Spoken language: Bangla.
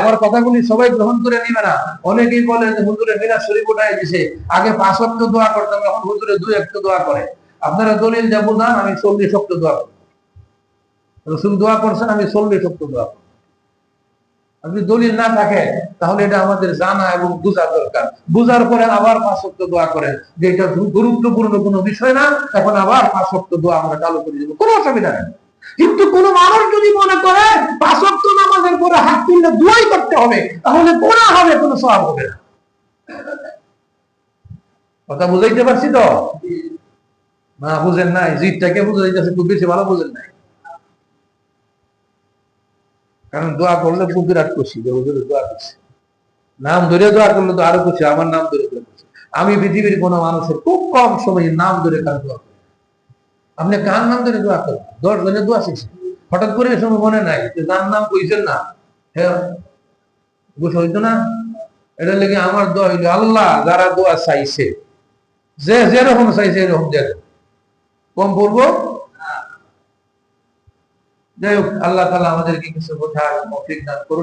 আমার কথাগুলি সবাই গ্রহণ করে নিবে না। অনেকেই বলে যে হুজুরে মিনাজ শরীফ উঠাই দিছে, আগে 5 ওয়াক্ত দোয়া করতাম, এখন হুজুরে 2 ওয়াক্ত দোয়া করে। আপনারা দলিল যা বুঝান, আমি 40 ওয়াক্ত দোয়া করি। রাসূল দোয়া করছেন, আমি 40 ওয়াক্ত দোয়া করি। যদি দলিল না থাকে তাহলে এটা আমাদের জানা এবং বোঝা দরকার। বুঝার পরে আবার 5 ওয়াক্ত দোয়া করেন, যে এটা গুরুত্বপূর্ণ কোনো বিষয় না, এখন আবার 5 ওয়াক্ত দোয়া আমরা চালু করে দেব, কোনো অসুবিধা নেই। কিন্তু কোন মানুষ যদি মনে করে 5 ওয়াক্ত নামাজের পরে হাত তুললে দোয়াই করতে হবে, তাহলে গুনাহ হবে, কোনো সওয়াব হবে না। কথা বুঝাইতে পারছি তো? না বুঝেন নাই, জিদটাকে বুঝাইতেছে, খুব বেশি ভালো বুঝেন নাই। কারণ দোয়া করলে খুব বিরাট খুশি, যে হুজুর দোয়া করছে, নাম ধরে দোয়া করলে তো আরো খুশি, আমার নাম ধরে দোয়া করছে। আমি পৃথিবীর কোন মানুষের খুব কম সময়ে নাম ধরে কার দোয়া করি। আপনি কার নাম ধরে দোয়া করেন? 10 জনের দোয়া শিখছেন, হঠাৎ করে এই সময় মনে নাই যে যার নাম কইছেন না, হ্যাঁ বুঝে হইতো না। এটা লেগে আমার দোয়া হইলো, আল্লাহ যারা দোয়া চাইছে, যে যেরকম চাইছে এরকম দেন, কম পড়বো। যাই হোক, আল্লাহ তাআলা আমাদেরকে কিছু বোঝার তৌফিক দান করুন।